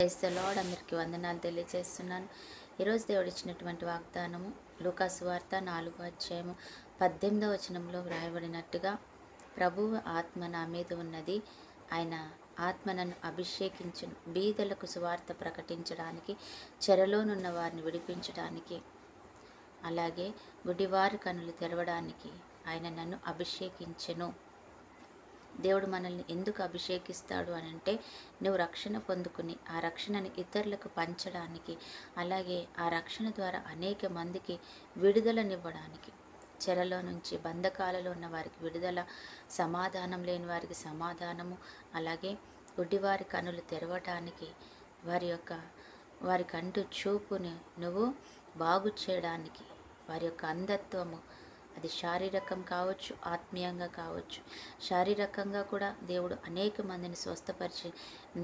Praise the lord. అందరికీ వందనాలు తెలియజేస్తున్నాను. ఈరోజు దేవుడు ఇచ్చినటువంటి వాగ్దానము లూకాసు వార్త 4వ అధ్యాయము 18వ వచనంలో వ్రాయబడినట్టుగా, ప్రభువు ఆత్మ నా మీద ఉన్నది, ఆయన ఆత్మ నన్ను అభిషేకించును, బీదలకు సువార్త ప్రకటించడానికి, చెరలోనున్న వారిని విడిపించడానికి, అలాగే గుడివారి కన్నులు తెరవడానికి ఆయన నన్ను అభిషేకించెను. దేవుడు మనల్ని ఎందుకు అభిషేకిస్తాడు అని అంటే, నువ్వు రక్షణ పొందుకుని ఆ రక్షణని ఇతరులకు పంచడానికి, అలాగే ఆ రక్షణ ద్వారా అనేక మందికి విడుదలనివ్వడానికి, చెరలో నుంచి బంధకాలలో ఉన్న వారికి విడుదల, సమాధానం లేని వారికి సమాధానము, అలాగే గుడ్డివారి కన్నులు తెరవటానికి, వారి కంటి చూపుని నువ్వు బాగు చేయడానికి, వారి యొక్క అంధత్వము, అది శారీరకం కావచ్చు, ఆత్మీయంగా కావచ్చు. శారీరకంగా కూడా దేవుడు అనేక మందిని స్వస్థపరిచి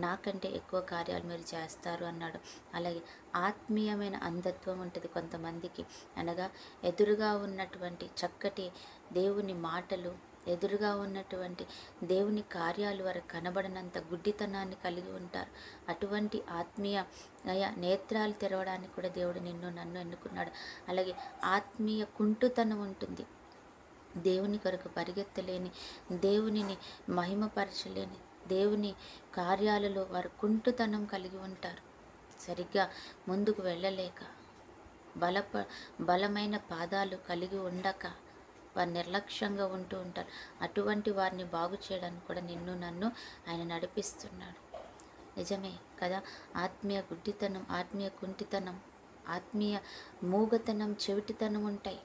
నాకంటే ఎక్కువ కార్యాలు మీరు చేస్తారు అన్నాడు. అలాగే ఆత్మీయమైన అంధత్వం ఉంటుంది కొంతమందికి, అనగా ఎదురుగా ఉన్నటువంటి చక్కటి దేవుని మాటలు, ఎదురుగా ఉన్నటువంటి దేవుని కార్యాలు వారికి కనబడనంత గుడ్డితనాన్ని కలిగి ఉంటారు. అటువంటి ఆత్మీయ నేత్రాలు తెరవడానికి కూడా దేవుడు నన్ను ఎన్నుకున్నాడు. అలాగే ఆత్మీయ కుంటుతనం ఉంటుంది, దేవుని కొరకు పరిగెత్తలేని, దేవునిని మహిమపరచలేని, దేవుని కార్యాలలో వారు కుంటుతనం కలిగి ఉంటారు. సరిగ్గా ముందుకు వెళ్ళలేక, బలమైన పాదాలు కలిగి ఉండక వారు నిర్లక్ష్యంగా ఉంటూ ఉంటారు. అటువంటి వారిని బాగు చేయడానికి కూడా నన్ను ఆయన నడిపిస్తున్నాడు. నిజమే కదా. ఆత్మీయ గుడ్డితనం, ఆత్మీయ కుంటితనం, ఆత్మీయ మూగతనం, చెవిటితనం ఉంటాయి.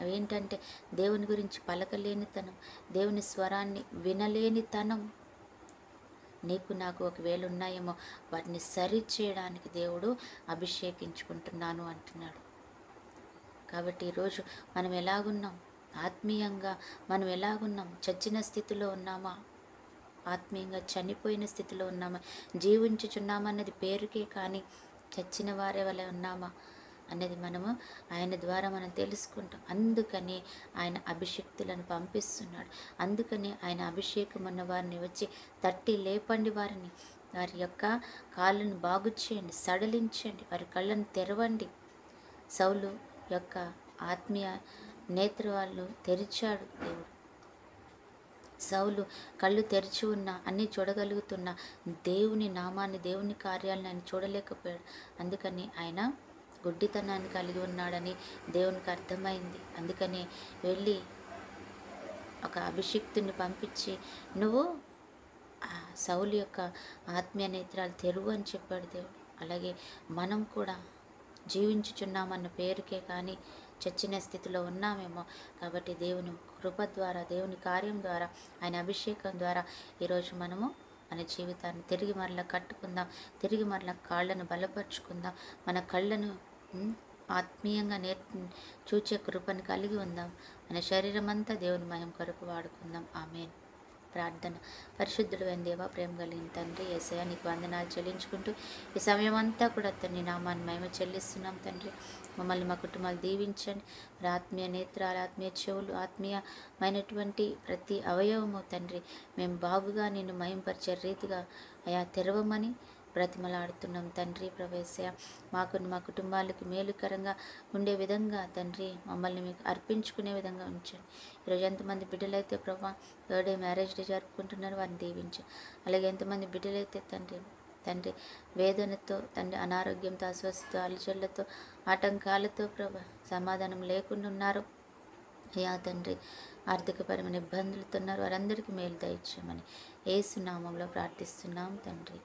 అవేంటంటే దేవుని గురించి పలకలేనితనం, దేవుని స్వరాన్ని వినలేనితనం. నీకు నాకు ఒకవేళ ఉన్నాయేమో వాటిని సరి చేయడానికి దేవుడు అభిషేకించుకుంటున్నాను అంటున్నాడు. కాబట్టి ఈరోజు మనం ఎలాగున్నాం? ఆత్మీయంగా మనం ఎలాగున్నాం? చచ్చిన స్థితిలో ఉన్నామా? ఆత్మీయంగా చనిపోయిన స్థితిలో ఉన్నామా? జీవించుచున్నామన్నది పేరుకే కానీ చచ్చిన వారే వలె ఉన్నామా అనేది మనము ఆయన ద్వారా మనం తెలుసుకుంటాం. అందుకని ఆయన అభిషక్తులను పంపిస్తున్నాడు. అందుకని ఆయన అభిషేకం ఉన్న వారిని వచ్చి తట్టి లేపండి, వారి యొక్క కాళ్ళను బాగు చేయండి, సడలించండి, వారి కళ్ళను తెరవండి. సౌలు యొక్క ఆత్మీయ నేత్రాలు తెరిచాడు దేవుడు. సౌలు కళ్ళు తెరిచి ఉన్న అన్నీ చూడగలుగుతున్న దేవుని నామాన్ని, దేవుని కార్యాలను ఆయన చూడలేకపోయాడు. అందుకని ఆయన గుడ్డితనాన్ని కలిగి ఉన్నాడని దేవునికి అర్థమైంది. అందుకని వెళ్ళి ఒక అభిషిక్తుని పంపించి, నువ్వు సౌలు యొక్క ఆత్మీయ నేత్రాలు తెరువు అని చెప్పాడు దేవుడు. అలాగే మనం కూడా జీవించుచున్నామన్న పేరుకే కానీ చచ్చిన స్థితిలో ఉన్నామేమో. కాబట్టి దేవుని కృప ద్వారా, దేవుని కార్యం ద్వారా, ఆయన అభిషేకం ద్వారా ఈరోజు మనము మన జీవితాన్ని తిరిగి మరలా కట్టుకుందాం, తిరిగి మరలా కాళ్ళను బలపరుచుకుందాం, మన కళ్ళను ఆత్మీయంగా చూచే కృపను కలిగి ఉందాం, మన శరీరం అంతా దేవుని మహిమ కొరకు వాడుకుందాం. ఆమేన్. ప్రార్థన. పరిశుద్ధుడు అయిన దేవా, ప్రేమ కలిగిన తండ్రి, యేసయ్యా నీకు వందనాలు చెల్లించుకుంటూ ఈ సమయం అంతా కూడా నీ నామాన్ని మహిమ చెల్లిస్తున్నాం తండ్రి. మమ్మల్ని, మా కుటుంబాలు దీవించండి. ఆత్మీయ నేత్రాలు, ఆత్మీయ చెవులు, ఆత్మీయమైనటువంటి ప్రతి అవయవము తండ్రి మేము బాగుగా నిన్ను మహింపరిచే రీతిగా అయా తెరవమని బ్రతిమలాడుతున్నాం తండ్రి. ప్రవేశయ మాకు, మా కుటుంబాలకి మేలుకరంగా ఉండే విధంగా తండ్రి మమ్మల్ని మీకు అర్పించుకునే విధంగా ఉంచండి. ఈరోజు ఎంతమంది బిడ్డలైతే ప్రభా బర్త్డే, మ్యారేజ్ డే జరుపుకుంటున్నారు, వారిని దీవించండి. అలాగే ఎంతమంది బిడ్డలైతే తండ్రి వేదనతో, తండ్రి అనారోగ్యంతో, అస్వస్థతో, అలచళ్లతో, ఆటంకాలతో ప్రభా సమాధానం లేకుండా ఉన్నారు అయ్యా తండ్రి, ఆర్థికపరమైన ఇబ్బందులతో ఉన్నారు, వారందరికీ మేలు దయచేయమని యేసు నామంలో ప్రార్థిస్తున్నాం తండ్రి.